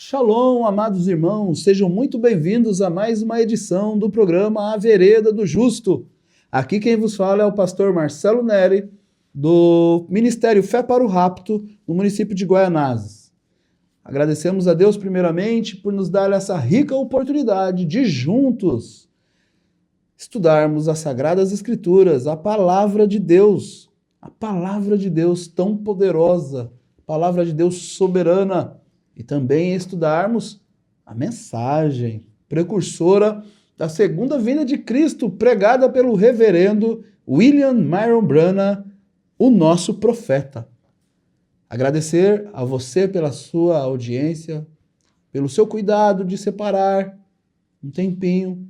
Shalom, amados irmãos, sejam muito bem-vindos a mais uma edição do programa A Vereda do Justo. Aqui quem vos fala é o pastor Marcelo Neri, do Ministério Fé para o Rapto, no município de Guaianazes. Agradecemos a Deus primeiramente por nos dar essa rica oportunidade de juntos estudarmos as Sagradas Escrituras, a Palavra de Deus tão poderosa, a Palavra de Deus soberana, e também estudarmos a mensagem precursora da segunda vinda de Cristo, pregada pelo reverendo William Myron Branham, o nosso profeta. Agradecer a você pela sua audiência, pelo seu cuidado de separar um tempinho,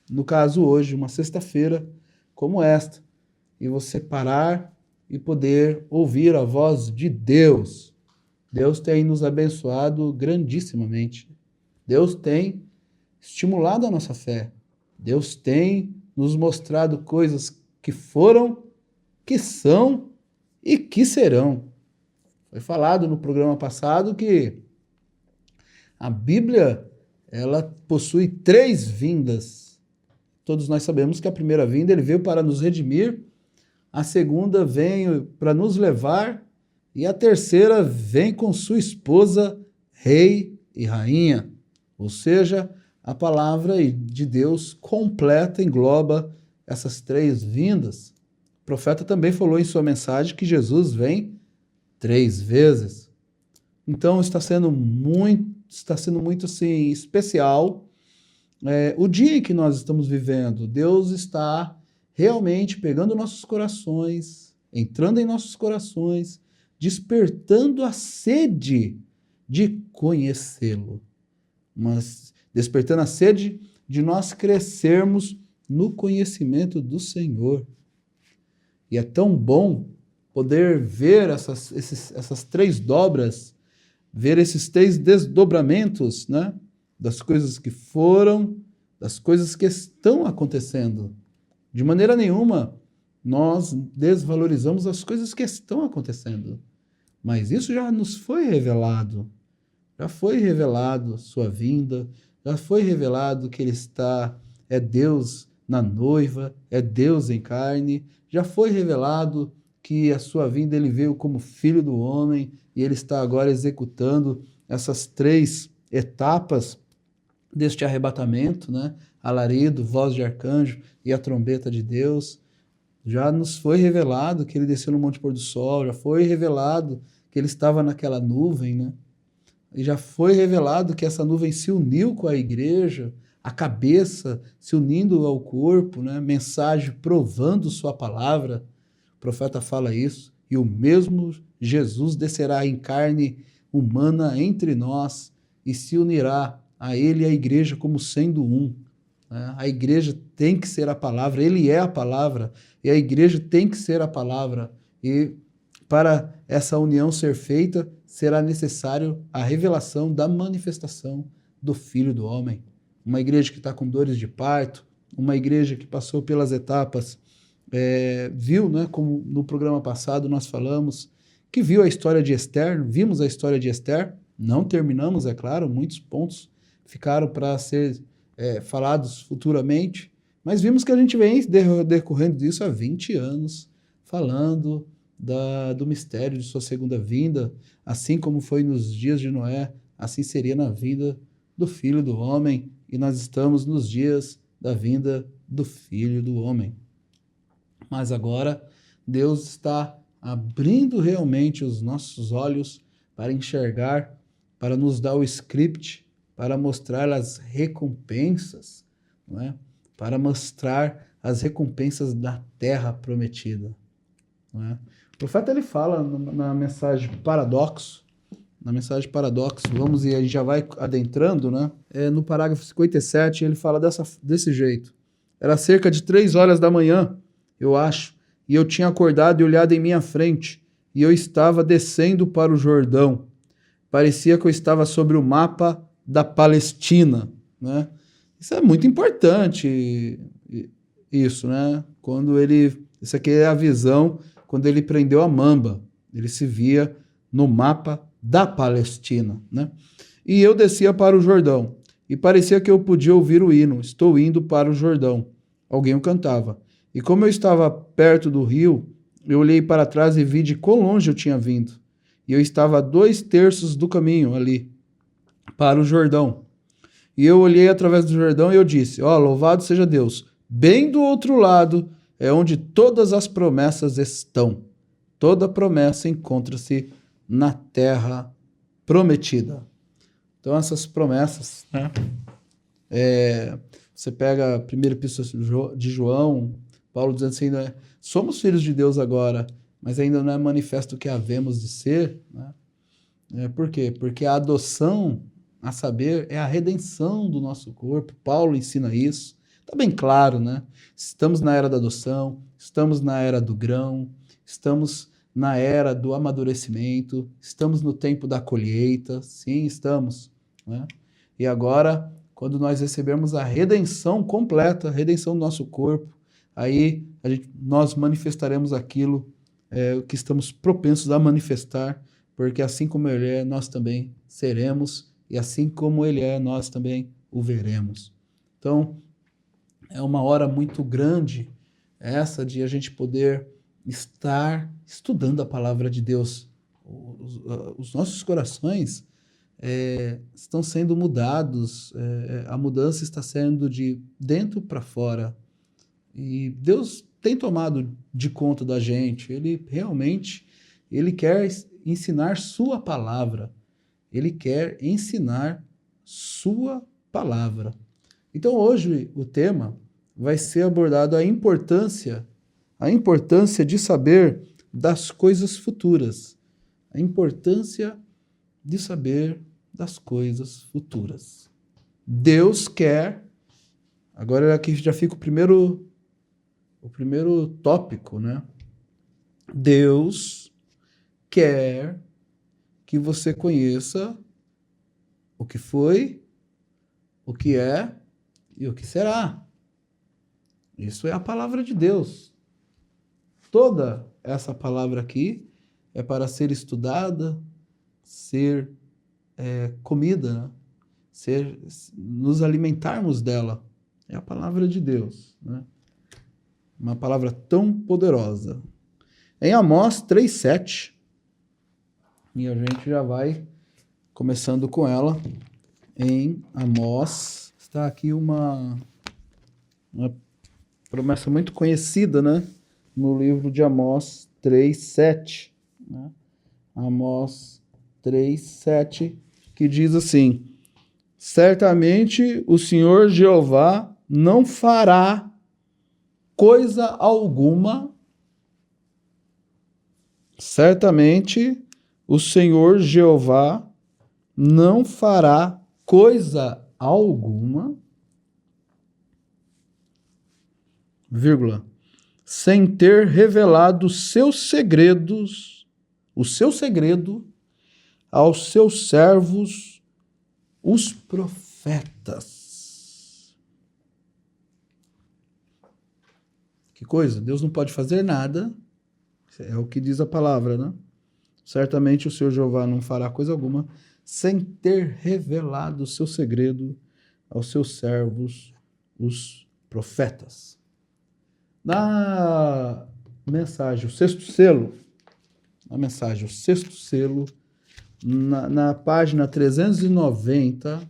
no caso hoje, uma sexta-feira como esta, e você parar e poder ouvir a voz de Deus. Deus tem nos abençoado grandissimamente. Deus tem estimulado a nossa fé. Deus tem nos mostrado coisas que foram, que são e que serão. Foi falado no programa passado que a Bíblia, ela possui 3 vindas. Todos nós sabemos que a primeira vinda ele veio para nos redimir, a segunda veio para nos levar, e a terceira vem com sua esposa, rei e rainha. Ou seja, a palavra de Deus completa, engloba essas 3 vindas. O profeta também falou em sua mensagem que Jesus vem 3 vezes. Então está sendo muito assim, especial o dia em que nós estamos vivendo. Deus está realmente pegando nossos corações, entrando em nossos corações, despertando a sede de conhecê-lo, mas despertando a sede de nós crescermos no conhecimento do Senhor. E é tão bom poder ver essas 3 dobras, ver esses 3 desdobramentos, né, das coisas que foram, das coisas que estão acontecendo. De maneira nenhuma nós desvalorizamos as coisas que estão acontecendo. Mas isso já nos foi revelado. Já foi revelado sua vinda, já foi revelado que ele é Deus na noiva, é Deus em carne, já foi revelado que a sua vinda ele veio como filho do homem e ele está agora executando essas 3 etapas deste arrebatamento, né? Alarido, voz de arcanjo e a trombeta de Deus. Já nos foi revelado que ele desceu no Monte Pôr do Sol, já foi revelado que ele estava naquela nuvem, né? E já foi revelado que essa nuvem se uniu com a igreja, a cabeça se unindo ao corpo, né? Mensagem provando sua palavra. O profeta fala isso. E o mesmo Jesus descerá em carne humana entre nós e se unirá a ele e a igreja como sendo um. A igreja tem que ser a palavra, ele é a palavra, e a igreja tem que ser a palavra. E para essa união ser feita, será necessário a revelação da manifestação do Filho do Homem. Uma igreja que está com dores de parto, uma igreja que passou pelas etapas, viu, né, como no programa passado nós falamos, que viu a história de Esther, vimos a história de Esther, não terminamos, é claro, muitos pontos ficaram para ser falados futuramente, mas vimos que a gente vem decorrendo disso há 20 anos, falando do mistério de sua segunda vinda, assim como foi nos dias de Noé, assim seria na vinda do Filho do Homem, e nós estamos nos dias da vinda do Filho do Homem. Mas agora Deus está abrindo realmente os nossos olhos para enxergar, para nos dar o script, para mostrar as recompensas, não é? Para mostrar as recompensas da terra prometida. Não é? O profeta ele fala na mensagem Paradoxo, vamos e a gente já vai adentrando, né? No parágrafo 57 ele fala desse jeito. Era cerca de 3 horas da manhã, eu acho, e eu tinha acordado e olhado em minha frente, e eu estava descendo para o Jordão. Parecia que eu estava sobre o mapa da Palestina, né? Isso é muito importante, isso, né? Isso aqui é a visão quando ele prendeu a mamba, ele se via no mapa da Palestina, né? E eu descia para o Jordão, e parecia que eu podia ouvir o hino, estou indo para o Jordão. Alguém o cantava. E como eu estava perto do rio, eu olhei para trás e vi de quão longe eu tinha vindo. E eu estava a 2/3 do caminho ali, para o Jordão. E eu olhei através do Jordão e eu disse, louvado seja Deus. Bem do outro lado é onde todas as promessas estão. Toda promessa encontra-se na terra prometida. Então essas promessas, né? Você pega a primeira epístola de João, Paulo dizendo assim, né? Somos filhos de Deus agora, mas ainda não é manifesto o que havemos de ser, né? Por quê? Porque a adoção, a saber, é a redenção do nosso corpo. Paulo ensina isso. Está bem claro, né? Estamos na era da adoção, estamos na era do grão, estamos na era do amadurecimento, estamos no tempo da colheita, sim, estamos, né? E agora, quando nós recebemos a redenção completa, a redenção do nosso corpo, aí nós manifestaremos aquilo que estamos propensos a manifestar, porque assim como Ele é, nós também seremos, e assim como Ele é, nós também o veremos. Então, é uma hora muito grande essa de a gente poder estar estudando a palavra de Deus. Os nossos corações estão sendo mudados, a mudança está sendo de dentro para fora. E Deus tem tomado de conta da gente. Ele realmente, Ele quer ensinar sua palavra. Ele quer ensinar sua palavra. Então hoje o tema vai ser abordado a importância de saber das coisas futuras. A importância de saber das coisas futuras. Deus quer, agora aqui já fica o primeiro tópico, né? Deus quer que você conheça o que foi, o que é e o que será. Isso é a palavra de Deus. Toda essa palavra aqui é para ser estudada, ser comida, né? Nos alimentarmos dela. É a palavra de Deus, né? Uma palavra tão poderosa. Em Amós 3:7, e a gente já vai começando com ela. Em Amós, está aqui uma promessa muito conhecida, né? No livro de Amós 3:7, né? Amós 3:7, que diz assim: certamente o Senhor Jeová não fará coisa alguma. Certamente o Senhor Jeová não fará coisa alguma, vírgula, sem ter revelado os seus segredos, o seu segredo, aos seus servos, os profetas. Que coisa, Deus não pode fazer nada, é o que diz a palavra, né? Certamente o Senhor Jeová não fará coisa alguma sem ter revelado o seu segredo aos seus servos, os profetas. Na mensagem, o sexto selo, na página 390,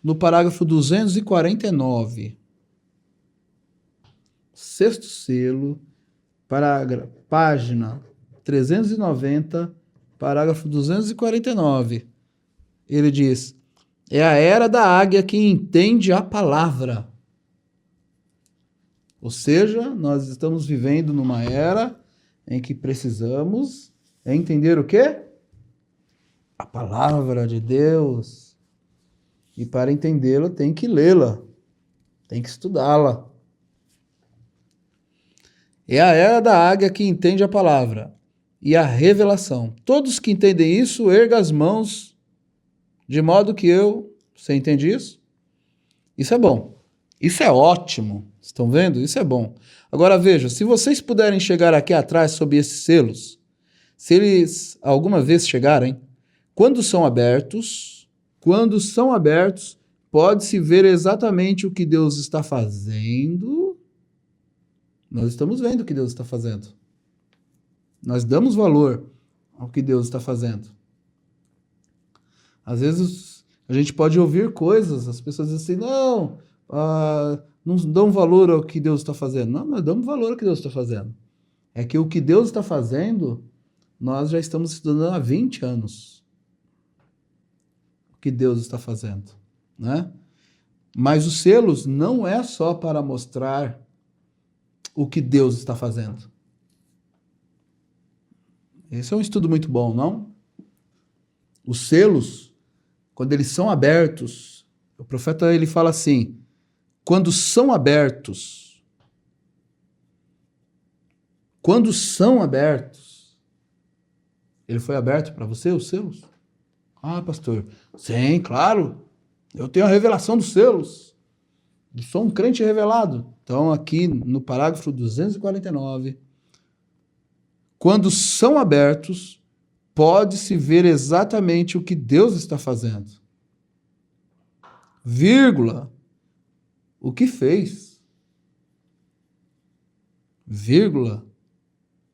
no parágrafo 249, sexto selo, página 390, parágrafo 249, ele diz: é a era da águia que entende a palavra. Ou seja, nós estamos vivendo numa era em que precisamos entender o quê? A palavra de Deus. E para entendê-la, tem que lê-la, tem que estudá-la. É a era da águia que entende a palavra e a revelação. Todos que entendem isso, erga as mãos, de modo que você entende isso? Isso é bom, isso é ótimo, Estão vendo? Isso é bom. Agora veja, se vocês puderem chegar aqui atrás sob esses selos, se eles alguma vez chegarem, quando são abertos, pode-se ver exatamente o que Deus está fazendo. Nós estamos vendo o que Deus está fazendo. Nós damos valor ao que Deus está fazendo. Às vezes a gente pode ouvir coisas, as pessoas dizem assim, não dão valor ao que Deus está fazendo. Não, nós damos valor ao que Deus está fazendo. É que o que Deus está fazendo, nós já estamos estudando há 20 anos. O que Deus está fazendo, né? Mas os selos não é só para mostrar o que Deus está fazendo. Esse é um estudo muito bom, não? Os selos, quando eles são abertos, o profeta ele fala assim, quando são abertos, ele foi aberto para você, os selos? Ah, pastor, sim, claro, eu tenho a revelação dos selos, eu sou um crente revelado. Então aqui no parágrafo 249, quando são abertos, pode-se ver exatamente o que Deus está fazendo. Vírgula, o que fez. Vírgula,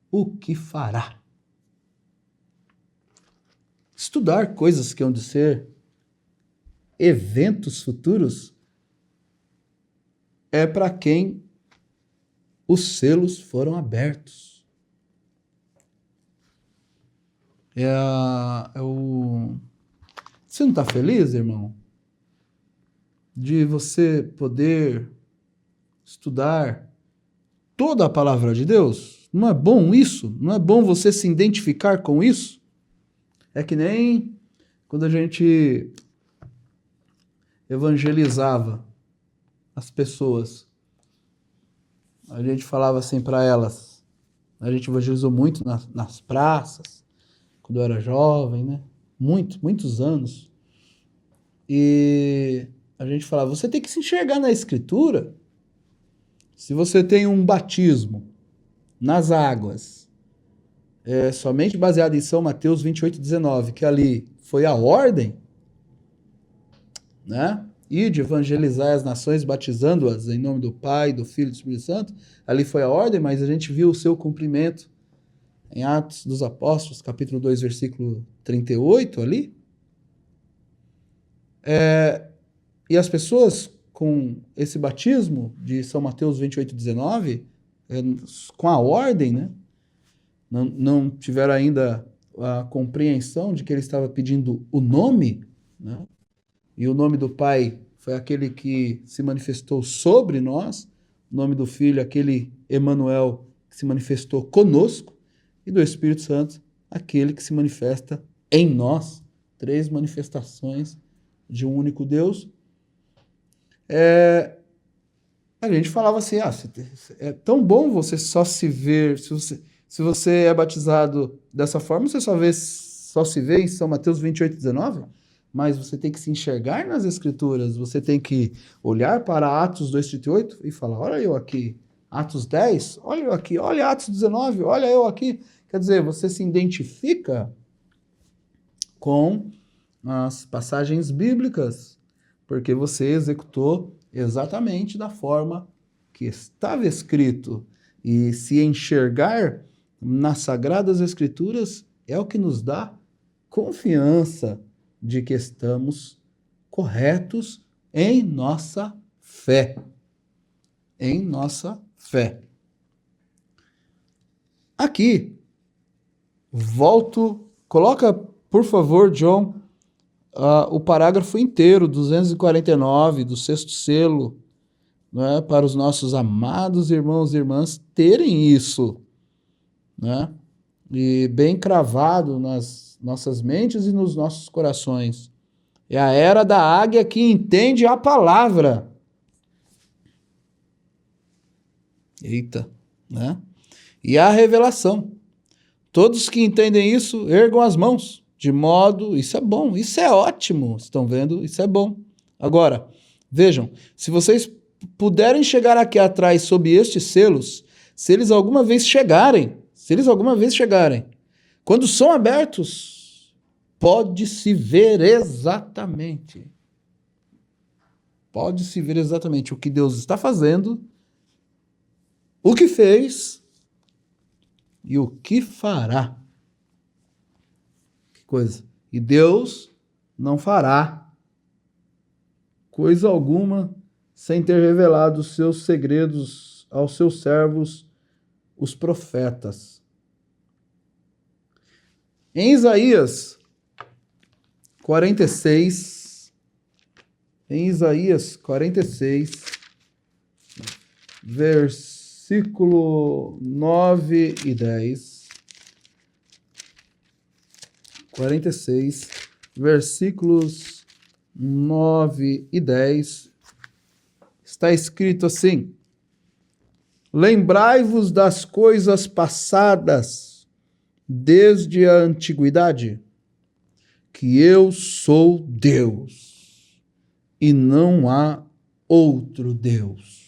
o que fará. Estudar coisas que hão de ser eventos futuros é para quem os selos foram abertos. Você não está feliz, irmão? De você poder estudar toda a palavra de Deus? Não é bom isso? Não é bom você se identificar com isso? É que nem quando a gente evangelizava as pessoas. A gente falava assim para elas. A gente evangelizou muito nas praças, quando eu era jovem, né? Muitos anos. E a gente falava, você tem que se enxergar na Escritura. Se você tem um batismo nas águas, somente baseado em São Mateus 28:19, que ali foi a ordem, né? E de evangelizar as nações, batizando-as em nome do Pai, do Filho e do Espírito Santo. Ali foi a ordem, mas a gente viu o seu cumprimento em Atos dos Apóstolos, capítulo 2, versículo 38, ali. E as pessoas com esse batismo de São Mateus 28:19, com a ordem, né? Não tiveram ainda a compreensão de que ele estava pedindo o nome, né? E o nome do Pai foi aquele que se manifestou sobre nós, o nome do Filho, aquele Emanuel que se manifestou conosco, e do Espírito Santo, aquele que se manifesta em nós. 3 manifestações de um único Deus. A gente falava assim, é tão bom você só se ver, se você é batizado dessa forma, você só se vê em São Mateus 28:19, mas você tem que se enxergar nas Escrituras, você tem que olhar para Atos 2:38 e falar, olha eu aqui, Atos 10, olha eu aqui, olha Atos 19, olha eu aqui. Quer dizer, você se identifica com as passagens bíblicas, porque você executou exatamente da forma que estava escrito. E se enxergar nas Sagradas Escrituras é o que nos dá confiança de que estamos corretos em nossa fé. Em nossa fé. Aqui, coloca, por favor, John, o parágrafo inteiro, 249, do 6º selo, né, para os nossos amados irmãos e irmãs terem isso, né, e bem cravado nas nossas mentes e nos nossos corações. É a era da águia que entende a palavra. Eita, né? E a revelação. Todos que entendem isso, ergam as mãos, de modo, isso é bom, isso é ótimo, estão vendo? Isso é bom. Agora, vejam, se vocês puderem chegar aqui atrás sob estes selos, se eles alguma vez chegarem, quando são abertos, pode-se ver exatamente. Pode-se ver exatamente o que Deus está fazendo, o que fez e o que fará. Que coisa. E Deus não fará coisa alguma sem ter revelado os seus segredos aos seus servos, os profetas. Em Isaías 46, versículo 9 e 10. 46, versículos 9 e 10. Está escrito assim: lembrai-vos das coisas passadas desde a antiguidade, que eu sou Deus e não há outro Deus.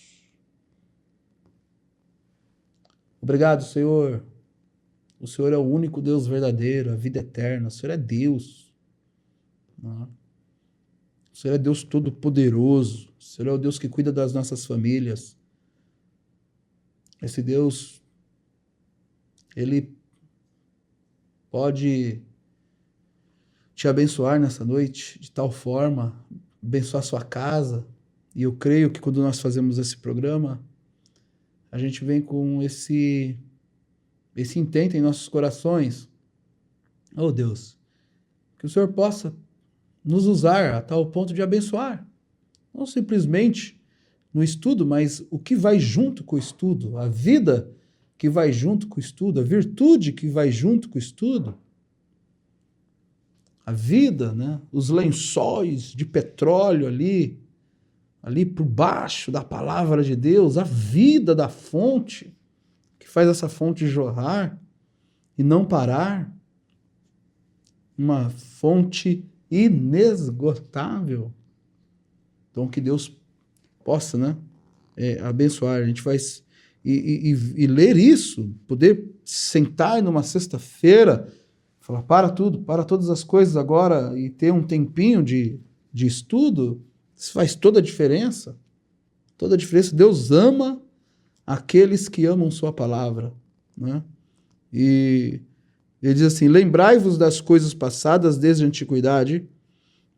Obrigado, Senhor. O Senhor é o único Deus verdadeiro, a vida eterna. O Senhor é Deus. O Senhor é Deus todo-poderoso. O Senhor é o Deus que cuida das nossas famílias. Esse Deus, Ele pode te abençoar nessa noite de tal forma, abençoar sua casa. E eu creio que quando nós fazemos esse programa, a gente vem com esse intento em nossos corações. Oh Deus, que o Senhor possa nos usar a tal ponto de abençoar. Não simplesmente no estudo, mas o que vai junto com o estudo, a vida que vai junto com o estudo, a virtude que vai junto com o estudo. A vida, né? Os lençóis de petróleo ali por baixo da palavra de Deus, a vida da fonte, que faz essa fonte jorrar e não parar, uma fonte inesgotável. Então que Deus possa, né, abençoar. A gente vai e ler isso, poder sentar numa sexta-feira, falar para todas as coisas agora e ter um tempinho de estudo, isso faz toda a diferença. Toda a diferença. Deus ama aqueles que amam sua palavra, né? E ele diz assim: lembrai-vos das coisas passadas desde a antiguidade,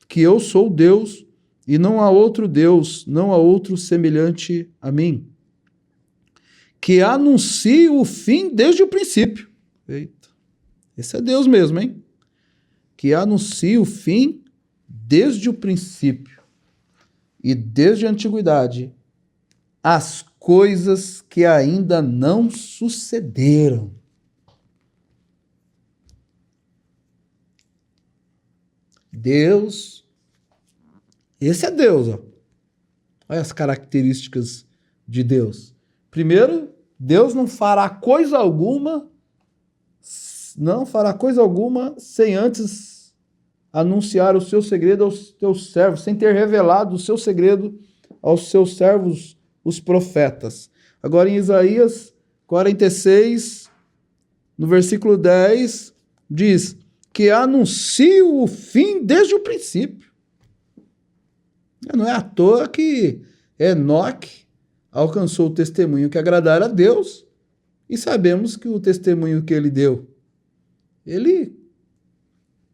que eu sou Deus e não há outro Deus, não há outro semelhante a mim, que anuncio o fim desde o princípio. Eita, esse é Deus mesmo, hein? Que anuncia o fim desde o princípio e desde a antiguidade as coisas que ainda não sucederam. Deus, esse é Deus, ó. Olha as características de Deus. Primeiro, Deus não fará coisa alguma sem antes anunciar o seu segredo aos teus servos, sem ter revelado o seu segredo aos seus servos, os profetas. Agora em Isaías 46, no versículo 10, diz que anuncio o fim desde o princípio. Não é à toa que Enoque alcançou o testemunho que agradara a Deus, e sabemos que o testemunho que ele deu, ele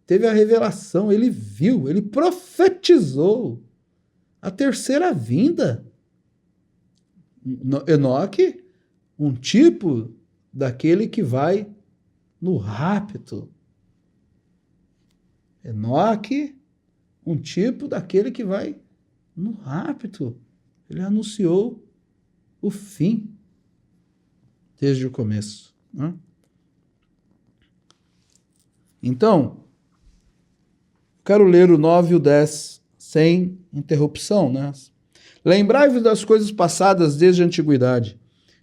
teve a revelação, ele viu, ele profetizou a terceira vinda. Enoque, um tipo daquele que vai no rapto. Enoque, um tipo daquele que vai no rapto. Ele anunciou o fim desde o começo, né? Então, quero ler o 9 e o 10 sem interrupção, né? Lembrai-vos das coisas passadas desde a antiguidade,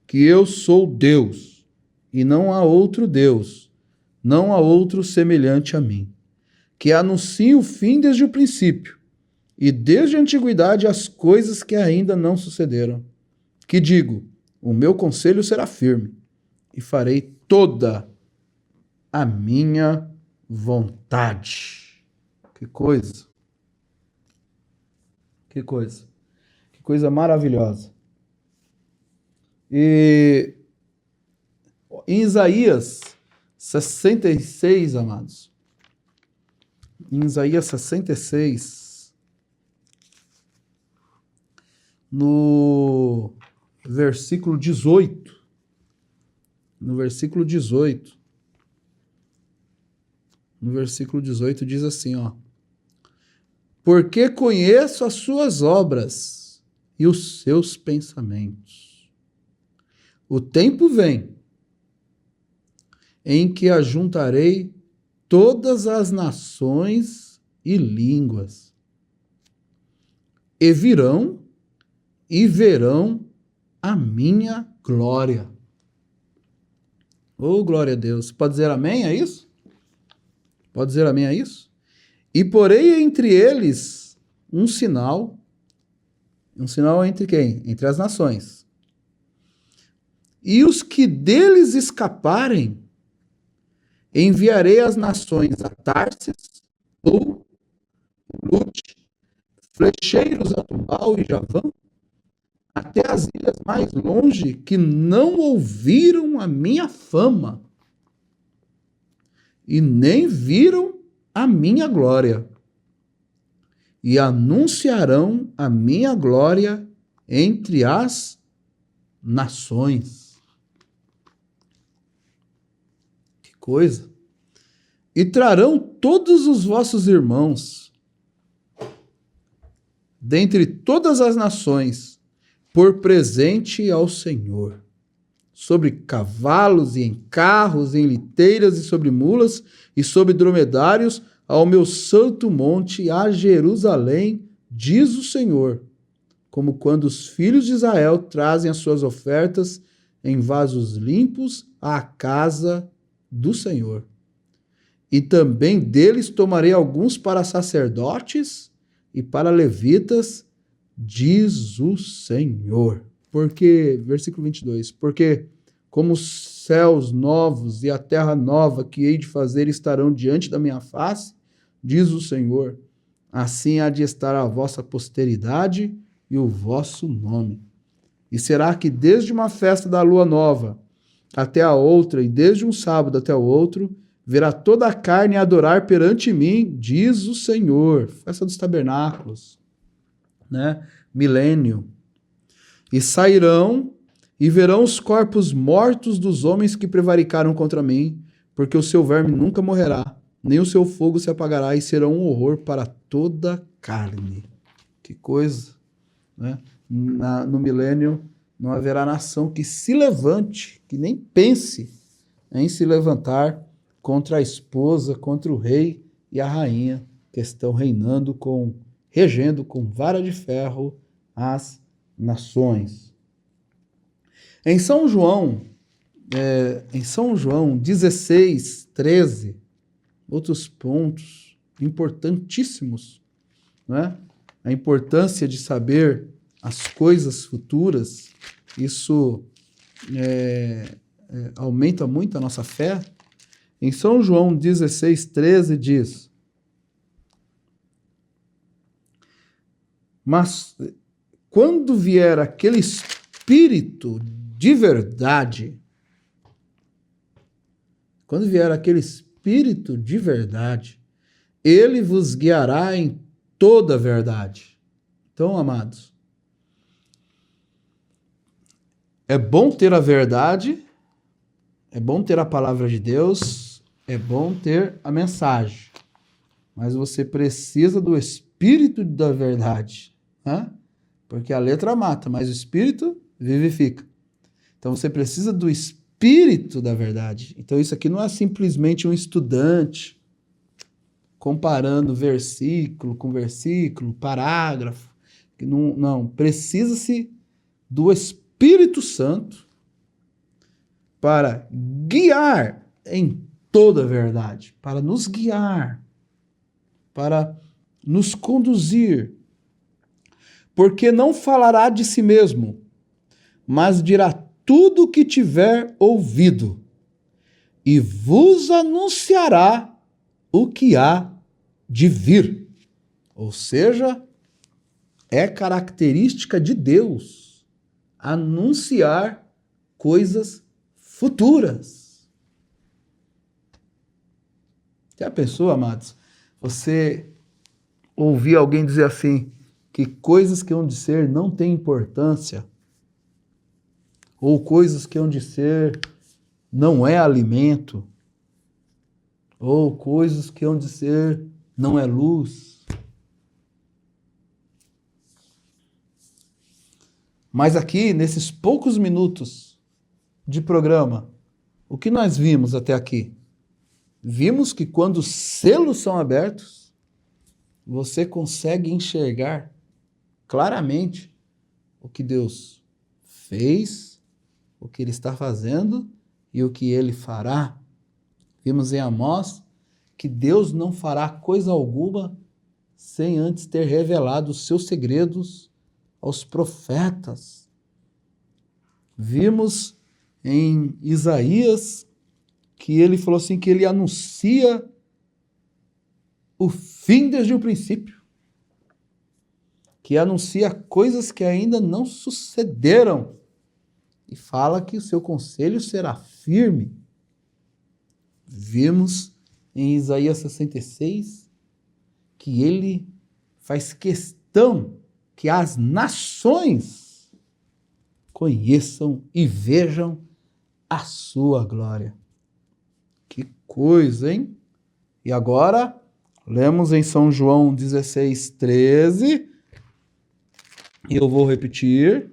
que eu sou Deus, e não há outro Deus, não há outro semelhante a mim, que anuncio o fim desde o princípio, e desde a antiguidade as coisas que ainda não sucederam. Que digo, o meu conselho será firme, e farei toda a minha vontade. Que coisa! Que coisa! Que coisa maravilhosa! E em Isaías 66, amados, em Isaías 66, no versículo 18, no versículo 18 diz assim, ó: porque conheço as suas obras e os seus pensamentos. O tempo vem em que ajuntarei todas as nações e línguas, e virão e verão a minha glória. Oh, glória a Deus. Pode dizer amém a isso? Pode dizer amém a isso? E porei entre eles um sinal entre quem? Entre as nações. E os que deles escaparem, enviarei às nações a Tarsis, ou Lute, flecheiros a Tubal e Javã, até as ilhas mais longe, que não ouviram a minha fama e nem viram a minha glória, e anunciarão a minha glória entre as nações. Que coisa! E trarão todos os vossos irmãos dentre todas as nações por presente ao Senhor, sobre cavalos e em carros, em liteiras e sobre mulas e sobre dromedários, ao meu santo monte, a Jerusalém, diz o Senhor, como quando os filhos de Israel trazem as suas ofertas em vasos limpos à casa do Senhor. E também deles tomarei alguns para sacerdotes e para levitas, diz o Senhor. Porque, versículo 22, porque como os céus novos e a terra nova que hei de fazer estarão diante da minha face, diz o Senhor, assim há de estar a vossa posteridade e o vosso nome. E será que desde uma festa da lua nova até a outra, e desde um sábado até o outro, verá toda a carne adorar perante mim, diz o Senhor. Festa dos tabernáculos, né? Milênio. E sairão e verão os corpos mortos dos homens que prevaricaram contra mim, porque o seu verme nunca morrerá, nem o seu fogo se apagará, e serão um horror para toda a carne. Que coisa, né? No milênio não haverá nação que se levante, que nem pense em se levantar contra a esposa, contra o rei e a rainha, que estão regendo com vara de ferro as nações. Em São João 16, 13, outros pontos importantíssimos, né? A importância de saber as coisas futuras, isso aumenta muito a nossa fé. Em São João 16, 13 diz: mas quando vier aquele Espírito de verdade, ele vos guiará em toda a verdade. Então, amados, é bom ter a verdade, é bom ter a palavra de Deus, é bom ter a mensagem, mas você precisa do Espírito da verdade, né? Porque a letra mata, mas o Espírito vivifica. Então você precisa do Espírito da verdade. Então isso aqui não é simplesmente um estudante comparando versículo com versículo, parágrafo. Não, precisa-se do Espírito Santo para guiar em toda a verdade, para nos guiar, para nos conduzir porque não falará de si mesmo, mas dirá tudo o que tiver ouvido, e vos anunciará o que há de vir. Ou seja, é característica de Deus anunciar coisas futuras. Já pensou, amados? Você ouvir alguém dizer assim, que coisas que hão de ser não têm importância, ou coisas que hão de ser não é alimento, ou coisas que hão de ser não é luz. Mas aqui, nesses poucos minutos de programa, o que nós vimos até aqui? Vimos que quando os selos são abertos, você consegue enxergar claramente o que Deus fez, o que Ele está fazendo e o que Ele fará. Vimos em Amós que Deus não fará coisa alguma sem antes ter revelado os seus segredos aos profetas. Vimos em Isaías que ele falou assim, que ele anuncia o fim desde o princípio, que anuncia coisas que ainda não sucederam e fala que o seu conselho será firme. Vimos em Isaías 66 que ele faz questão que as nações conheçam e vejam a sua glória. Que coisa, hein? E agora, lemos em São João 16:13, e eu vou repetir.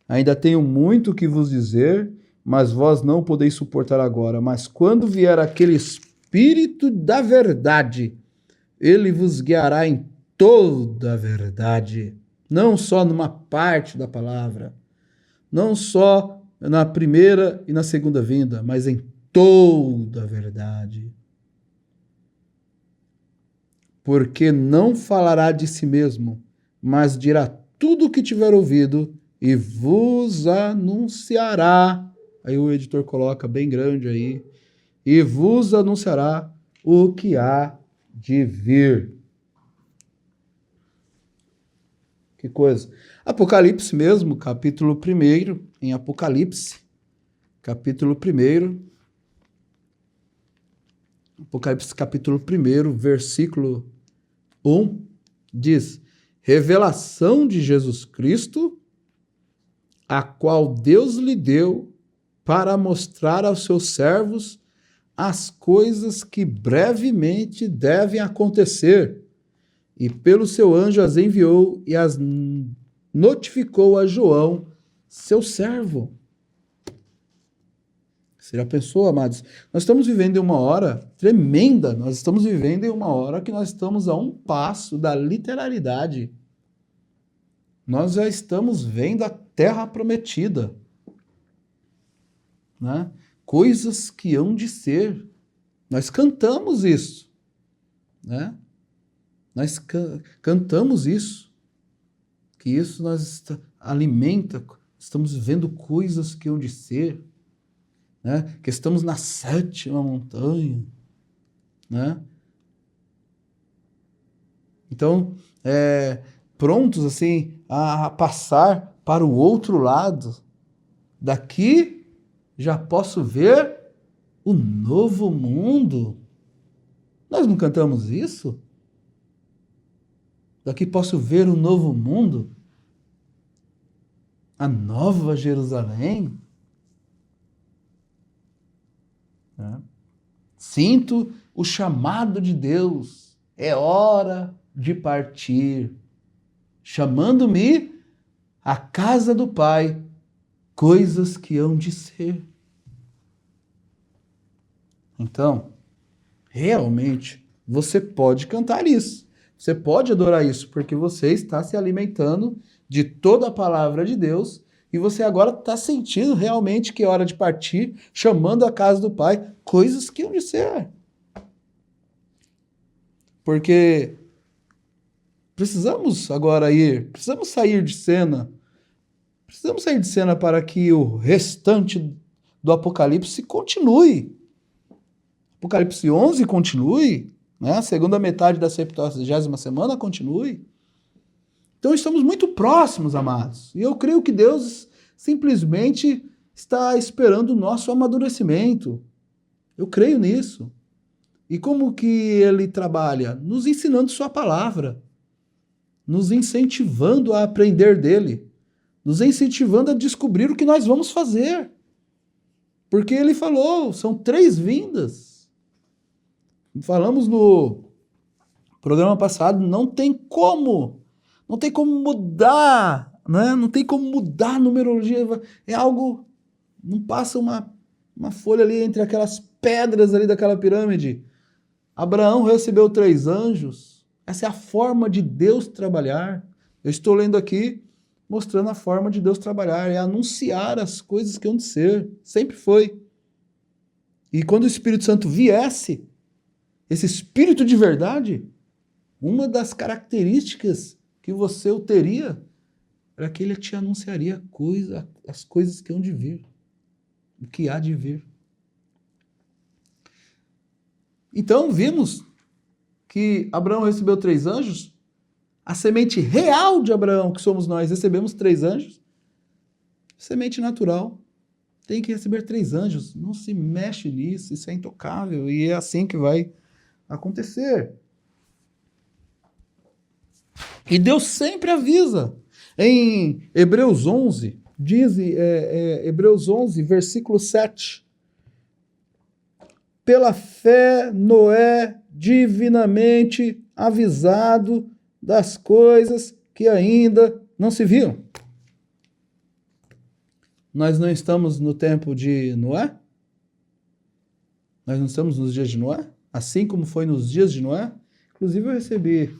Ainda tenho muito que vos dizer, mas vós não podeis suportar agora. Mas quando vier aquele Espírito da verdade, ele vos guiará em toda a verdade. Não só numa parte da palavra, não só na primeira e na segunda vinda, mas em toda a verdade. Porque não falará de si mesmo, mas dirá tudo o que tiver ouvido e vos anunciará. Aí o editor coloca bem grande aí. E vos anunciará o que há de vir. Que coisa. Apocalipse mesmo, capítulo 1, em Apocalipse, capítulo 1, Apocalipse capítulo 1, versículo 1, diz: revelação de Jesus Cristo, a qual Deus lhe deu para mostrar aos seus servos as coisas que brevemente devem acontecer, e pelo seu anjo as enviou e as notificou a João, seu servo. Você já pensou, amados? Nós estamos vivendo em uma hora tremenda, nós estamos vivendo em uma hora que nós estamos a um passo da literalidade. Nós já estamos vendo a terra prometida, né? Coisas que hão de ser. Nós cantamos isso, né? Nós cantamos isso, que isso nos alimenta, estamos vendo coisas que hão de ser, né? Que estamos na 7ª montanha, né? Então, prontos assim a passar para o outro lado. Daqui já posso ver o novo mundo. Nós não cantamos isso? Daqui posso ver o novo mundo, a nova Jerusalém. Sinto o chamado de Deus. É hora de partir, chamando-me à casa do Pai, coisas que hão de ser. Então, realmente, você pode cantar isso. Você pode adorar isso, porque você está se alimentando de toda a palavra de Deus e você agora está sentindo realmente que é hora de partir, chamando a casa do Pai, coisas que hão de ser. Porque precisamos sair de cena. Precisamos sair de cena para que o restante do Apocalipse continue. Apocalipse 11 continue, né? A segunda metade da 70ª semana continue. Então estamos muito próximos, amados. E eu creio que Deus simplesmente está esperando o nosso amadurecimento. Eu creio nisso. E como que ele trabalha? Nos ensinando sua palavra, nos incentivando a aprender dele, nos incentivando a descobrir o que nós vamos fazer. Porque ele falou, são 3 vindas. Falamos no programa passado, não tem como mudar, né? Não tem como mudar a numerologia. É algo, não passa uma folha ali entre aquelas pedras ali daquela pirâmide. Abraão recebeu 3 anjos. Essa é a forma de Deus trabalhar. Eu estou lendo aqui, mostrando a forma de Deus trabalhar, é anunciar as coisas que hão de ser. Sempre foi. E quando o Espírito Santo viesse, esse Espírito de verdade, uma das características que você o teria era que ele te anunciaria as coisas que hão de vir, o que há de vir. Então vimos que Abraão recebeu 3 anjos, a semente real de Abraão, que somos nós, recebemos 3 anjos, semente natural, tem que receber 3 anjos, não se mexe nisso, isso é intocável, e é assim que vai acontecer. E Deus sempre avisa. Em Hebreus 11, diz Hebreus 11, versículo 7. Pela fé, Noé, divinamente avisado das coisas que ainda não se viam. Nós não estamos no tempo de Noé? Nós não estamos nos dias de Noé? Assim como foi nos dias de Noé? Inclusive eu recebi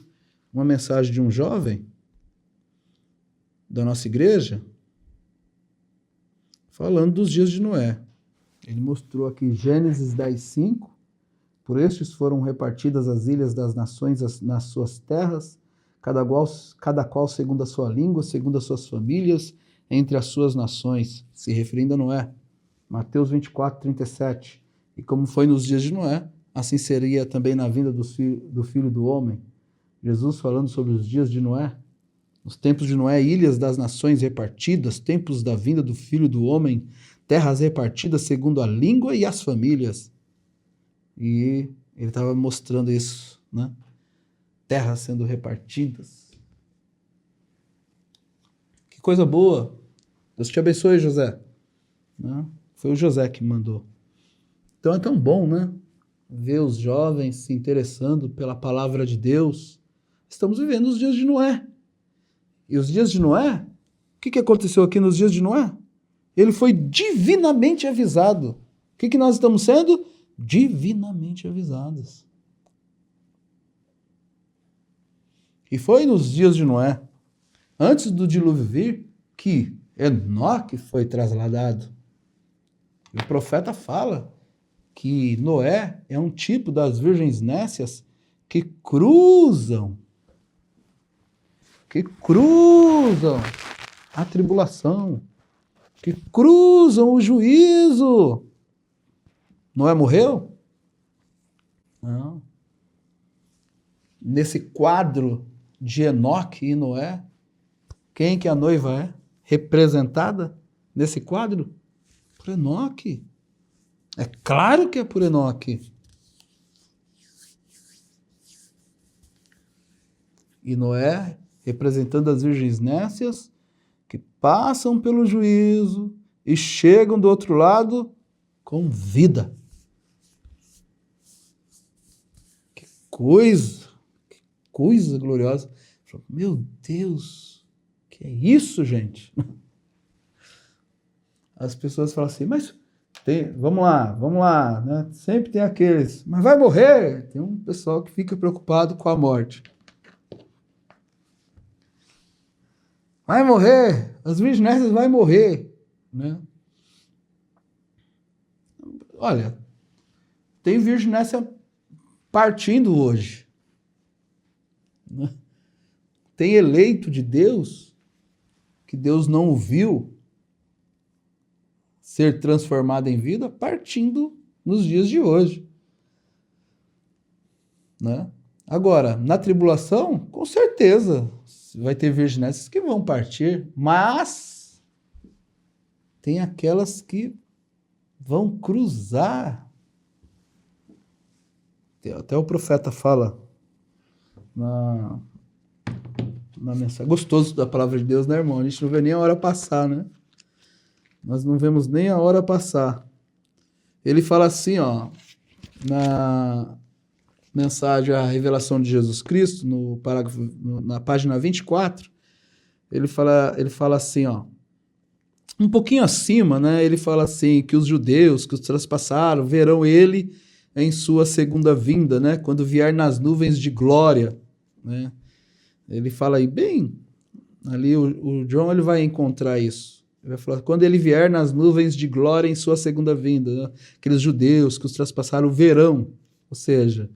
uma mensagem de um jovem da nossa igreja falando dos dias de Noé. Ele mostrou aqui Gênesis 10:5. Por estes foram repartidas as ilhas das nações nas suas terras, cada qual segundo a sua língua, segundo as suas famílias, entre as suas nações, se referindo a Noé. Mateus 24:37. E como foi nos dias de Noé, assim seria também na vinda do Filho do Homem. Jesus falando sobre os dias de Noé. Nos tempos de Noé, ilhas das nações repartidas, tempos da vinda do Filho do Homem, terras repartidas segundo a língua e as famílias. E ele estava mostrando isso, né? Terras sendo repartidas. Que coisa boa. Deus te abençoe, José. Né? Foi o José que mandou. Então é tão bom, né? Ver os jovens se interessando pela palavra de Deus. Estamos vivendo os dias de Noé. E os dias de Noé, o que aconteceu aqui nos dias de Noé? Ele foi divinamente avisado. O que nós estamos sendo? Divinamente avisados. E foi nos dias de Noé, antes do dilúvio vir, que Enoque foi trasladado. E o profeta fala que Noé é um tipo das virgens nécias que cruzam a tribulação, que cruzam o juízo. Noé morreu? Não. Nesse quadro de Enoque e Noé, quem que a noiva é? Representada nesse quadro? Por Enoque. É claro que é por Enoque. E Noé, representando as virgens nécias, que passam pelo juízo e chegam do outro lado com vida. Que coisa gloriosa. Meu Deus, que é isso, gente? As pessoas falam assim, mas vamos lá, né? Sempre tem aqueles, mas vai morrer. Tem um pessoal que fica preocupado com a morte. Vai morrer, as virgens nécias vão morrer, né? Olha, tem virgem nécia partindo hoje. Né? tem eleito de Deus, que Deus não o viu ser transformado em vida, partindo nos dias de hoje. Né? Agora, na tribulação, com certeza, vai ter virginetes que vão partir, mas tem aquelas que vão cruzar. Até o profeta fala na mensagem. Gostoso da palavra de Deus, né, irmão? A gente não vê nem a hora passar, né? Nós não vemos nem a hora passar. Ele fala assim, ó, na mensagem A Revelação de Jesus Cristo, no parágrafo, na página 24, ele fala assim, ó, um pouquinho acima, né? Ele fala assim, que os judeus que os traspassaram verão ele em sua segunda vinda, né? Quando vier nas nuvens de glória, né? Ele fala aí bem, ali o John ele vai encontrar isso. Ele vai falar, quando ele vier nas nuvens de glória em sua segunda vinda, né? Aqueles judeus que os traspassaram verão, ou seja,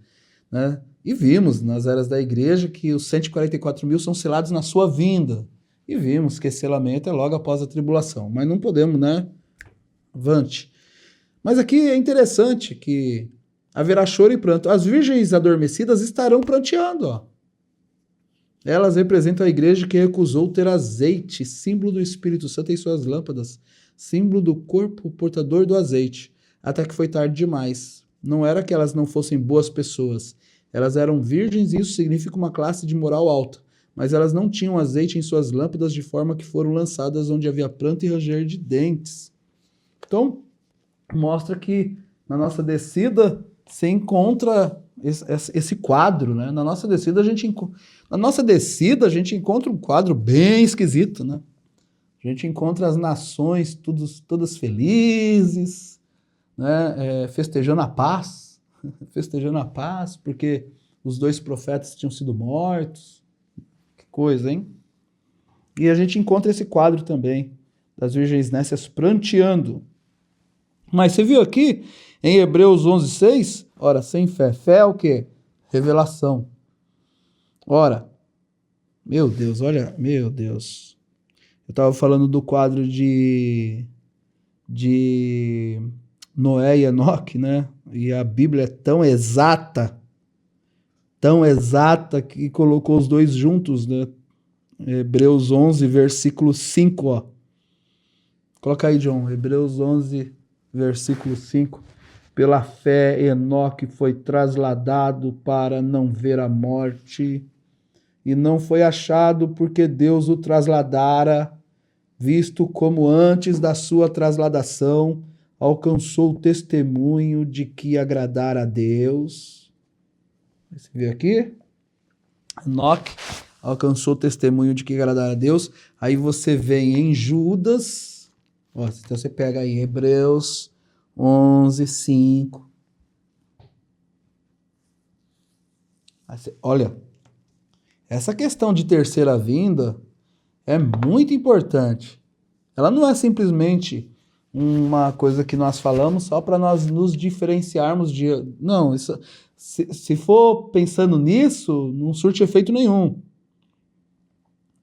né? E vimos nas eras da igreja que os 144 mil são selados na sua vinda. E vimos que esse selamento é logo após a tribulação. Mas não podemos, né? Avante. Mas aqui é interessante que haverá choro e pranto. As virgens adormecidas estarão pranteando, ó. Elas representam a igreja que recusou ter azeite, símbolo do Espírito Santo em suas lâmpadas, símbolo do corpo portador do azeite, até que foi tarde demais. Não era que elas não fossem boas pessoas. Elas eram virgens e isso significa uma classe de moral alta. Mas elas não tinham azeite em suas lâmpadas de forma que foram lançadas onde havia pranto e ranger de dentes. Então, mostra que na nossa descida se encontra esse quadro, né? Na nossa descida a gente encontra um quadro bem esquisito, né? A gente encontra as nações todas felizes, né? Festejando a paz, porque os 2 profetas tinham sido mortos. Que coisa, hein? E a gente encontra esse quadro também das virgens nécias pranteando. Mas você viu aqui em Hebreus 11:6, ora, sem fé. Fé é o quê? Revelação. Ora, meu Deus, olha, meu Deus. Eu estava falando do quadro de Noé e Enoque, né? E a Bíblia é tão exata que colocou os dois juntos, né? Hebreus 11, versículo 5, ó. Coloca aí, John, Hebreus 11, versículo 5. Pela fé, Enoque foi trasladado para não ver a morte, e não foi achado porque Deus o trasladara, visto como antes da sua trasladação alcançou o testemunho de que agradara a Deus. Você vê aqui? Enoque alcançou o testemunho de que agradara a Deus. Aí você vem em Judas, ó, então você pega aí Hebreus 11, 5. Olha, essa questão de terceira vinda é muito importante. Ela não é simplesmente uma coisa que nós falamos só para nós nos diferenciarmos de... Não, isso, se for pensando nisso, não surte efeito nenhum.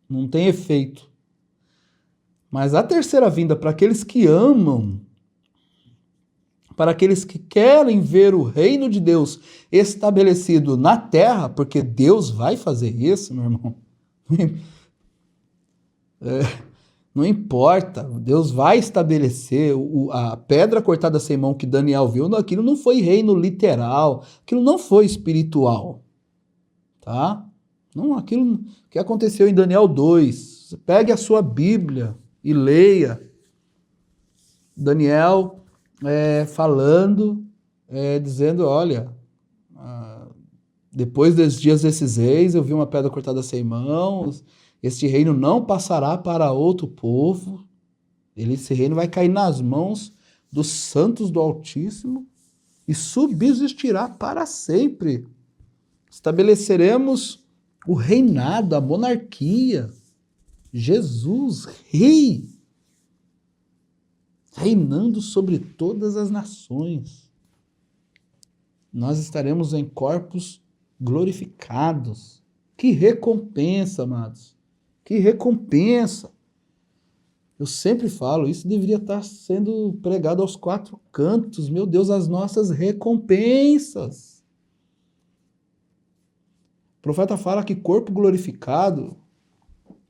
Não tem efeito. Mas a terceira vinda, para aqueles que amam, para aqueles que querem ver o reino de Deus estabelecido na terra, porque Deus vai fazer isso, meu irmão. Não importa, Deus vai estabelecer. A pedra cortada sem mão que Daniel viu, aquilo não foi reino literal, aquilo não foi espiritual, tá? Não, aquilo que aconteceu em Daniel 2. Você pegue a sua Bíblia e leia. Daniel falando, dizendo, olha, depois dos dias desses reis, eu vi uma pedra cortada sem mãos. Este reino não passará para outro povo. Esse reino vai cair nas mãos dos santos do Altíssimo e subsistirá para sempre. Estabeleceremos o reinado, a monarquia. Jesus, rei, reinando sobre todas as nações. Nós estaremos em corpos glorificados. Que recompensa, amados. Que recompensa. Eu sempre falo, isso deveria estar sendo pregado aos 4 cantos. Meu Deus, as nossas recompensas. O profeta fala que corpo glorificado.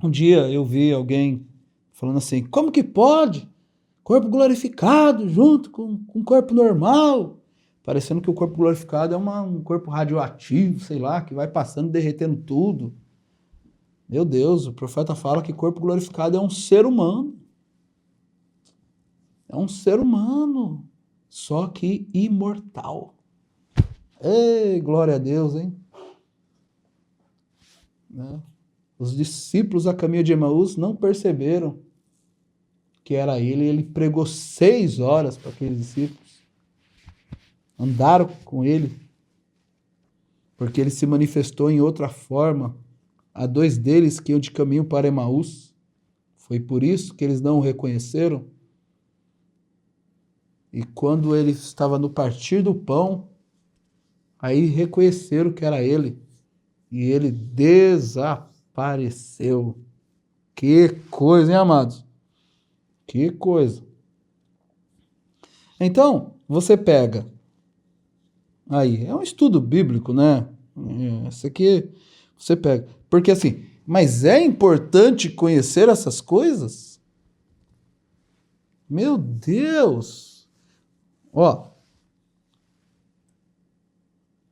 Um dia eu vi alguém falando assim, como que pode? Corpo glorificado junto com corpo normal. Parecendo que o corpo glorificado é um corpo radioativo, sei lá, que vai passando, derretendo tudo. Meu Deus, o profeta fala que corpo glorificado é um ser humano. É um ser humano, só que imortal. Ei, glória a Deus, hein? Né? Os discípulos a caminho de Emaús não perceberam que era ele. Ele pregou 6 horas para aqueles discípulos. Andaram com ele, porque ele se manifestou em outra forma a 2 deles que iam de caminho para Emaús. Foi por isso que eles não o reconheceram. E quando ele estava no partir do pão, aí reconheceram que era ele. E ele desapareceu. Que coisa, hein, amados? Que coisa. Então, você pega. Aí, é um estudo bíblico, né? Isso aqui você pega. Porque assim, mas é importante conhecer essas coisas? Meu Deus! Ó,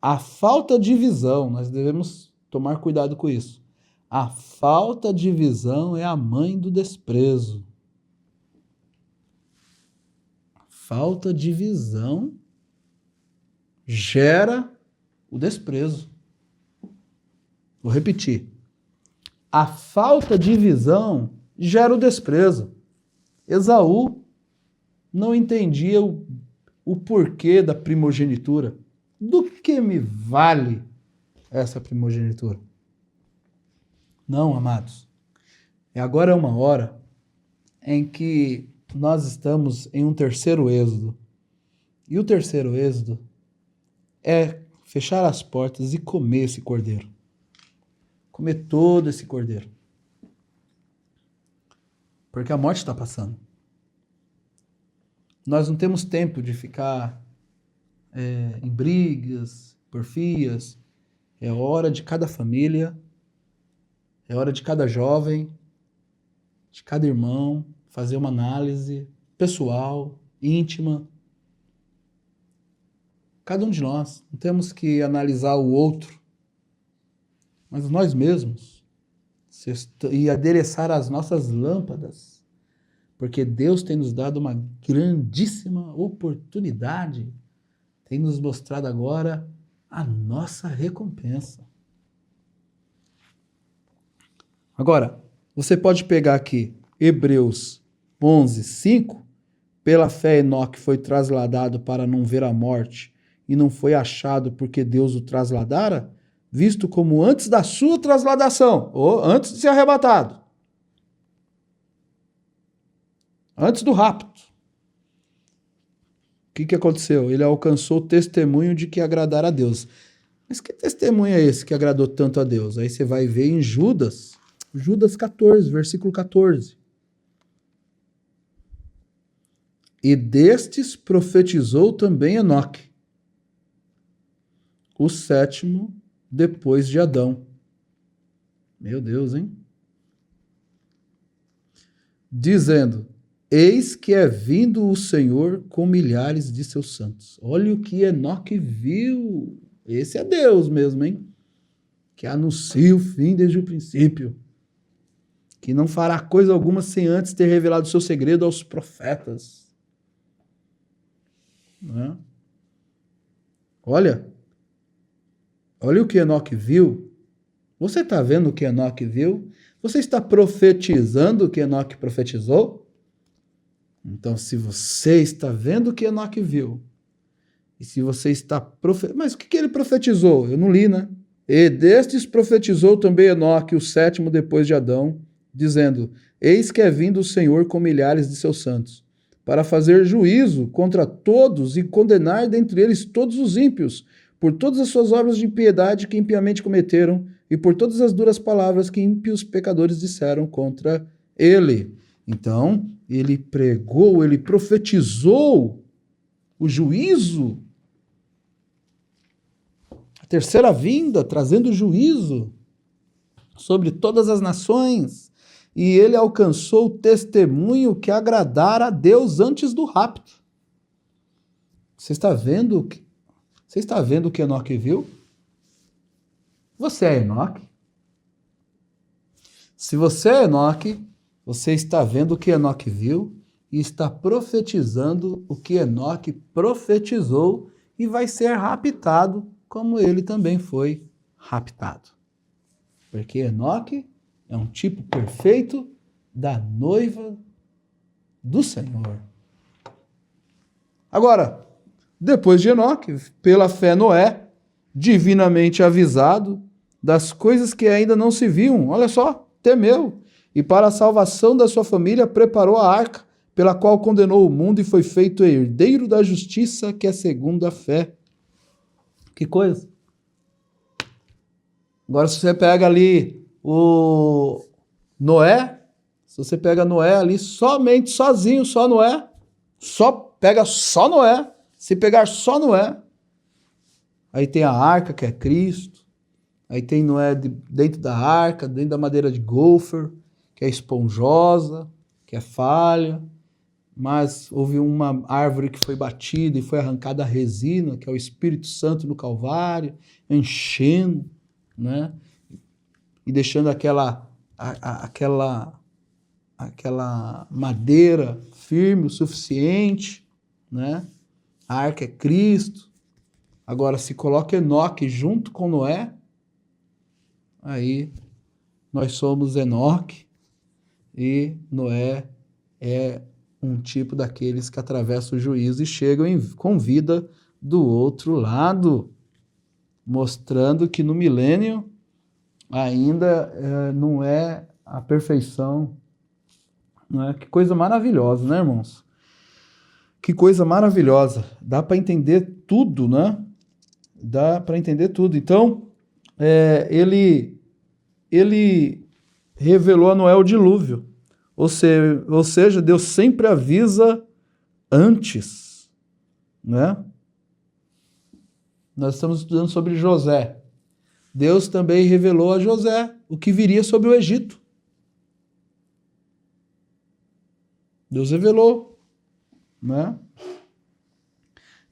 a falta de visão, nós devemos tomar cuidado com isso. A falta de visão é a mãe do desprezo. Falta de visão gera o desprezo. Vou repetir. A falta de visão gera o desprezo. Esaú não entendia o porquê da primogenitura. Do que me vale essa primogenitura? Não, amados. Agora é uma hora em que nós estamos em um terceiro êxodo. E o terceiro êxodo é fechar as portas e comer esse cordeiro. Comer todo esse cordeiro. Porque a morte está passando. Nós não temos tempo de ficar em brigas, porfias. É hora de cada família, é hora de cada jovem, de cada irmão, fazer uma análise pessoal, íntima. Cada um de nós. Não temos que analisar o outro, mas nós mesmos. E adereçar as nossas lâmpadas. Porque Deus tem nos dado uma grandíssima oportunidade. Tem nos mostrado agora a nossa recompensa. Agora, você pode pegar aqui Hebreus 11, 5. Pela fé Enoque foi trasladado para não ver a morte e não foi achado porque Deus o trasladara, visto como antes da sua trasladação, ou antes de ser arrebatado. Antes do rapto. O que aconteceu? Ele alcançou o testemunho de que agradara a Deus. Mas que testemunho é esse que agradou tanto a Deus? Aí você vai ver em Judas 14, versículo 14. E destes profetizou também Enoque, o 7º depois de Adão. Meu Deus, hein? Dizendo: eis que é vindo o Senhor com milhares de seus santos. Olha o que Enoque viu. Esse é Deus mesmo, hein? Que anuncia o fim desde o princípio. Que não fará coisa alguma sem antes ter revelado o seu segredo aos profetas. Né? Olha o que Enoque viu. Você está vendo o que Enoque viu? Você está profetizando o que Enoque profetizou? Então, se você está vendo o que Enoque viu, e se você está mas o que ele profetizou? Eu não li, né? E destes profetizou também Enoque, o 7º depois de Adão, dizendo: eis que é vindo o Senhor com milhares de seus santos, para fazer juízo contra todos e condenar dentre eles todos os ímpios, por todas as suas obras de impiedade que impiamente cometeram, e por todas as duras palavras que ímpios pecadores disseram contra ele. Então, ele pregou, ele profetizou o juízo, a terceira vinda, trazendo juízo sobre todas as nações, e ele alcançou o testemunho que agradara a Deus antes do rapto. Você está vendo o que Enoque viu? Você é Enoque? Se você é Enoque, você está vendo o que Enoque viu e está profetizando o que Enoque profetizou e vai ser raptado como ele também foi raptado. Porque Enoque é um tipo perfeito da noiva do Senhor. Agora, depois de Enoque, pela fé Noé, divinamente avisado das coisas que ainda não se viam, olha só, temeu, e para a salvação da sua família preparou a arca, pela qual condenou o mundo e foi feito herdeiro da justiça, que é segundo a fé. Que coisa! Agora, se você pega ali o Noé, se você pega Noé ali somente, sozinho, só Noé, pega só Noé, se pegar só Noé, aí tem a arca, que é Cristo, aí tem Noé dentro da arca, dentro da madeira de gopher, que é esponjosa, que é falha, mas houve uma árvore que foi batida e foi arrancada a resina, que é o Espírito Santo no Calvário, enchendo, né? E deixando aquela madeira firme o suficiente, né? A arca é Cristo. Agora, se coloca Enoque junto com Noé, aí nós somos Enoque e Noé é um tipo daqueles que atravessam o juízo e chegam com vida do outro lado, mostrando que no milênio ainda não é a perfeição. Não é? Que coisa maravilhosa, né, irmãos? Que coisa maravilhosa. Dá para entender tudo, né? Dá para entender tudo. Então, ele revelou a Noé o dilúvio. Ou seja, Deus sempre avisa antes, né? Nós estamos estudando sobre José. Deus também revelou a José o que viria sobre o Egito. Deus revelou, né?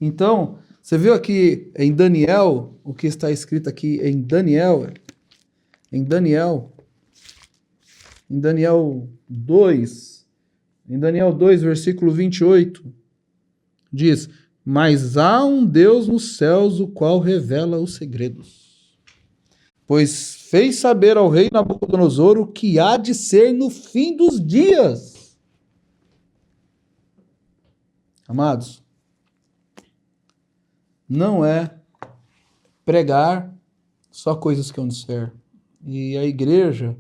Então, você viu aqui em Daniel, o que está escrito aqui em Daniel 2, versículo 28, diz: mas há um Deus nos céus, o qual revela os segredos. Pois fez saber ao rei Nabucodonosor o que há de ser no fim dos dias. Amados, não é pregar só coisas que hão de ser. E a igreja,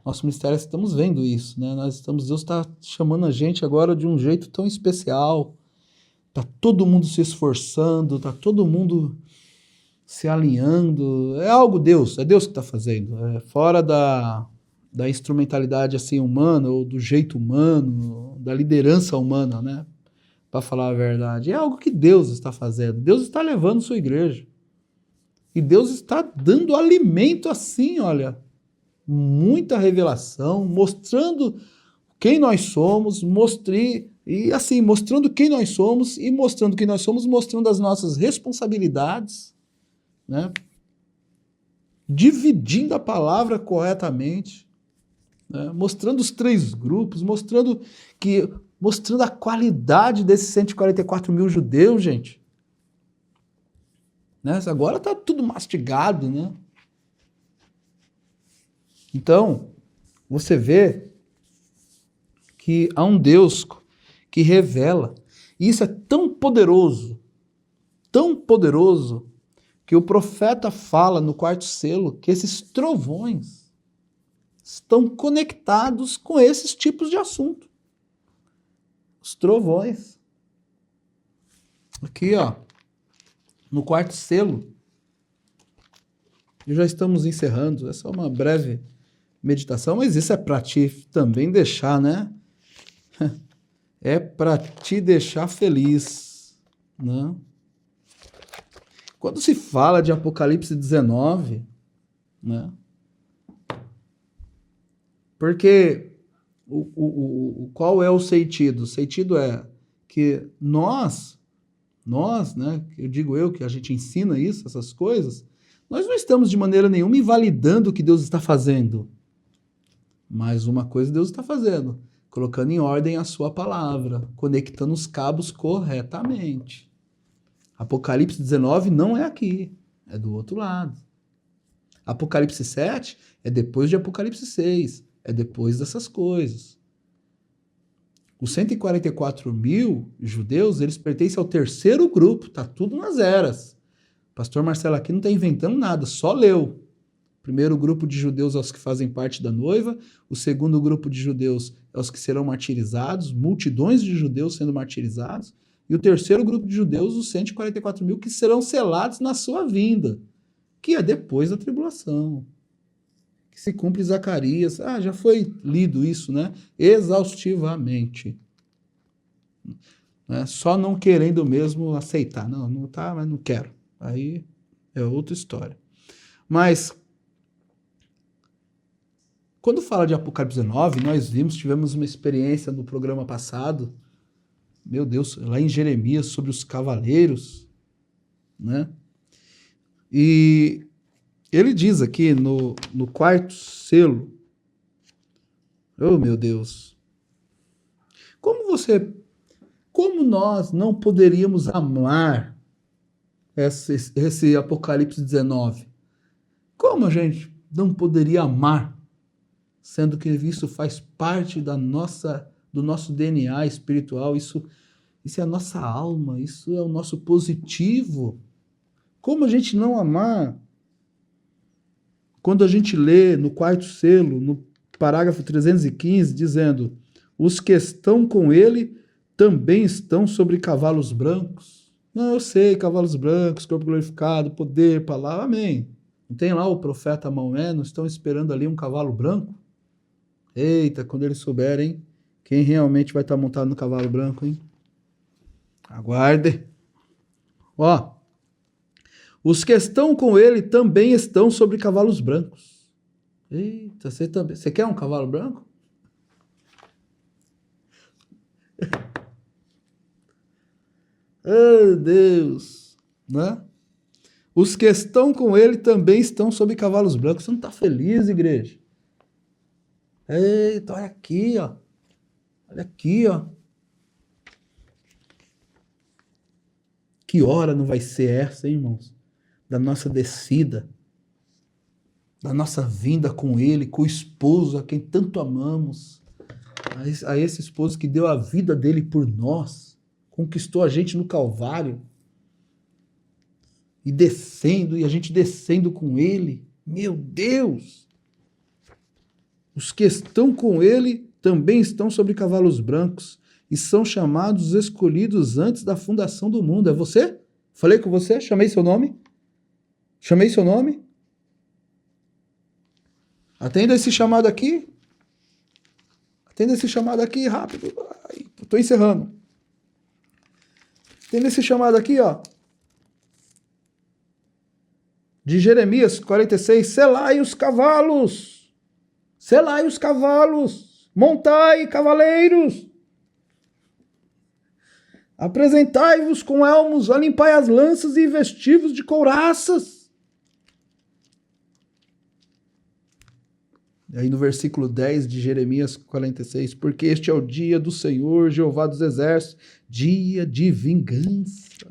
nosso ministério, estamos vendo isso, né? Deus está chamando a gente agora de um jeito tão especial. Está todo mundo se esforçando, está todo mundo se alinhando. É algo Deus, é Deus que está fazendo. É fora da instrumentalidade assim humana, ou do jeito humano, da liderança humana, né? Para falar a verdade. É algo que Deus está fazendo. Deus está levando sua igreja. E Deus está dando alimento assim, olha. Muita revelação, mostrando quem nós somos, mostrando quem nós somos e mostrando quem nós somos, mostrando as nossas responsabilidades, né? Dividindo a palavra corretamente, né? Mostrando os 3 grupos, mostrando a qualidade desses 144 mil judeus, gente. Né? Agora está tudo mastigado, né? Então, você vê que há um Deus que revela. E isso é tão poderoso, que o profeta fala no 4º selo que esses trovões estão conectados com esses tipos de assunto. Os trovões. Aqui, ó, no 4º selo, E já estamos encerrando. Essa é uma breve meditação, mas isso é para te também deixar, né? É para te deixar feliz, né? Quando se fala de Apocalipse 19, né? Porque qual é o sentido? O sentido é que nós, né? Eu digo eu que a gente ensina isso, essas coisas, nós não estamos de maneira nenhuma invalidando o que Deus está fazendo. Mas uma coisa Deus está fazendo, colocando em ordem a sua palavra, conectando os cabos corretamente. Apocalipse 19 não é aqui, é do outro lado. Apocalipse 7 é depois de Apocalipse 6, é depois dessas coisas. Os 144 mil judeus, eles pertencem ao terceiro grupo, tá tudo nas eras. O pastor Marcelo aqui não está inventando nada, só leu. O primeiro grupo de judeus é os que fazem parte da noiva, o segundo grupo de judeus é os que serão martirizados, multidões de judeus sendo martirizados, e o terceiro grupo de judeus, os 144 mil, que serão selados na sua vinda, que é depois da tribulação. Que se cumpre Zacarias. Já foi lido isso, né? Exaustivamente. Só não querendo mesmo aceitar. Não tá, mas não quero. Aí é outra história. Mas quando fala de Apocalipse 19, nós tivemos uma experiência no programa passado, meu Deus, lá em Jeremias, sobre os cavaleiros, né? E ele diz aqui no quarto selo, oh meu Deus, como nós não poderíamos amar esse Apocalipse 19? Como a gente não poderia amar, sendo que isso faz parte do nosso DNA espiritual, isso é a nossa alma, isso é o nosso positivo. Como a gente não amar? Quando a gente lê no quarto selo, no parágrafo 315, dizendo: os que estão com ele também estão sobre cavalos brancos. Não, eu sei, cavalos brancos, corpo glorificado, poder, palavra, amém. Não tem lá o profeta Maomé, não estão esperando ali um cavalo branco? Eita, quando eles souberem quem realmente vai estar montado no cavalo branco, hein? Aguarde. Os que estão com ele também estão sobre cavalos brancos. Eita, você quer um cavalo branco? Oh, Deus, né? Os que estão com ele também estão sobre cavalos brancos. Você não está feliz, igreja? Eita, olha aqui, ó. Olha aqui, ó. Que hora não vai ser essa, hein, irmãos? Da nossa descida, da nossa vinda com ele, com o esposo a quem tanto amamos, a esse esposo que deu a vida dele por nós, conquistou a gente no Calvário, e a gente descendo com ele. Meu Deus! Os que estão com ele também estão sobre cavalos brancos e são chamados os escolhidos antes da fundação do mundo. É você? Falei com você? Chamei seu nome? Chamei seu nome? Atenda esse chamado aqui. Atenda esse chamado aqui, rápido. Estou encerrando. Atenda esse chamado aqui, ó. De Jeremias 46. Selai os cavalos. Selai os cavalos. Montai, cavaleiros. Apresentai-vos com elmos, olimpai as lanças e vestivos de couraças. Aí no versículo 10 de Jeremias 46, porque este é o dia do Senhor, Jeová dos Exércitos, dia de vingança.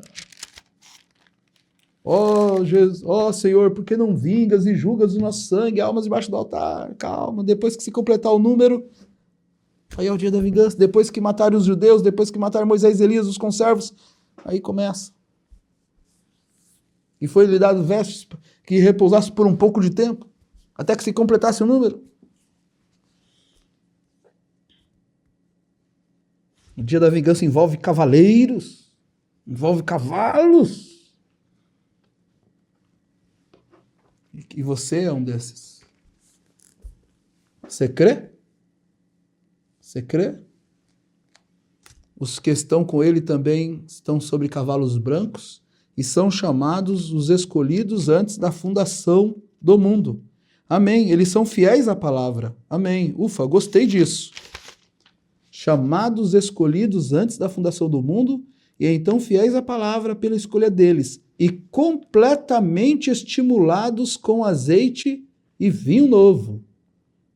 Ó Senhor, por que não vingas e julgas o nosso sangue, almas debaixo do altar? Calma, depois que se completar o número, aí é o dia da vingança. Depois que matarem os judeus, depois que mataram Moisés e Elias, os conservos, aí começa. E foi lhe dado vestes que repousasse por um pouco de tempo, até que se completasse o número. O dia da vingança envolve cavaleiros, envolve cavalos. E você é um desses. Você crê? Você crê? Os que estão com ele também estão sobre cavalos brancos e são chamados os escolhidos antes da fundação do mundo. Amém. Eles são fiéis à palavra. Amém. Ufa, gostei disso. Chamados, escolhidos antes da fundação do mundo e então fiéis à palavra pela escolha deles e completamente estimulados com azeite e vinho novo.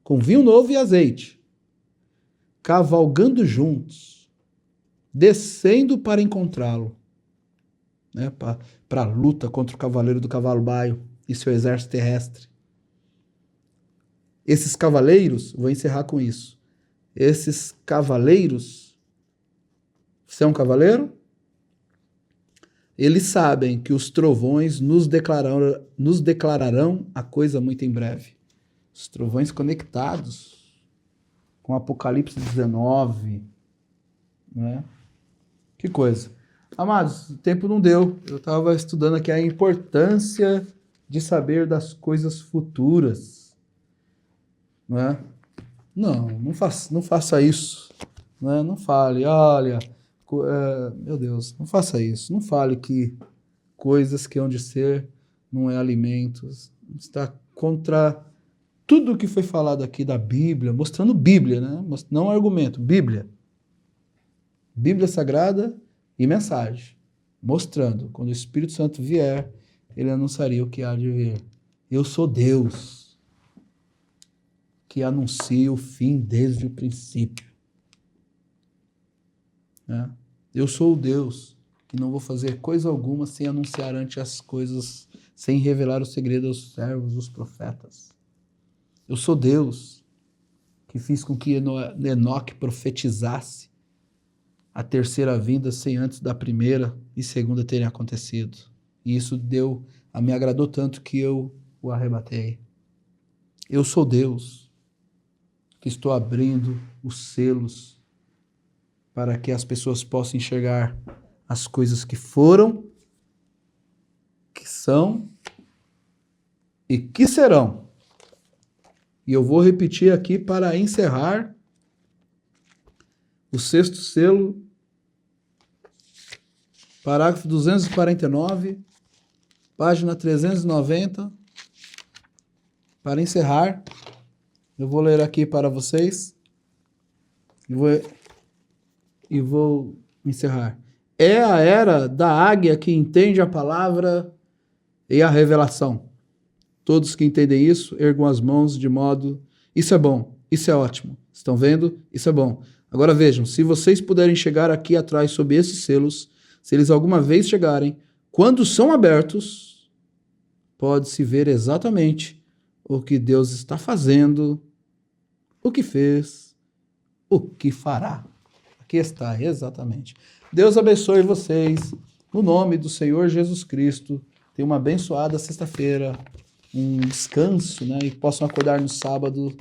Com vinho novo e azeite. Cavalgando juntos. Descendo para encontrá-lo. Né, para a luta contra o cavaleiro do cavalo baio e seu exército terrestre. Esses cavaleiros, vou encerrar com isso. Esses cavaleiros, você é um cavaleiro? Eles sabem que os trovões nos declararão a coisa muito em breve. Os trovões conectados com Apocalipse 19, né? Que coisa. Amados, o tempo não deu. Eu estava estudando aqui a importância de saber das coisas futuras. Não é? Não faça isso. Não é? Não fale, olha, meu Deus, não faça isso. Não fale que coisas que hão de ser não é alimentos. Está contra tudo o que foi falado aqui da Bíblia, mostrando Bíblia, né? Não argumento, Bíblia. Bíblia Sagrada e mensagem, mostrando, quando o Espírito Santo vier, ele anunciaria o que há de vir. Eu sou Deus, que anuncia o fim desde o princípio. Né? Eu sou o Deus, que não vou fazer coisa alguma sem anunciar antes as coisas, sem revelar o segredo aos servos, os profetas. Eu sou Deus, que fiz com que Enoque profetizasse a terceira vinda sem antes da primeira e segunda terem acontecido. E isso me agradou tanto que eu o arrebatei. Eu sou Deus, que estou abrindo os selos para que as pessoas possam enxergar as coisas que foram, que são e que serão. E eu vou repetir aqui para encerrar o sexto selo, parágrafo 249, página 390. Para encerrar, eu vou ler aqui para vocês e vou encerrar. É a era da águia que entende a palavra e a revelação. Todos que entendem isso, ergam as mãos de modo... Isso é bom, isso é ótimo. Estão vendo? Isso é bom. Agora vejam, se vocês puderem chegar aqui atrás sob esses selos, se eles alguma vez chegarem, quando são abertos, pode-se ver exatamente o que Deus está fazendo, o que fez, o que fará. Aqui está, exatamente. Deus abençoe vocês, no nome do Senhor Jesus Cristo. Tenham uma abençoada sexta-feira, um descanso, né? E possam acordar no sábado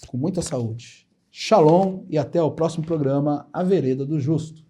com muita saúde. Shalom e até o próximo programa, A Vereda do Justo.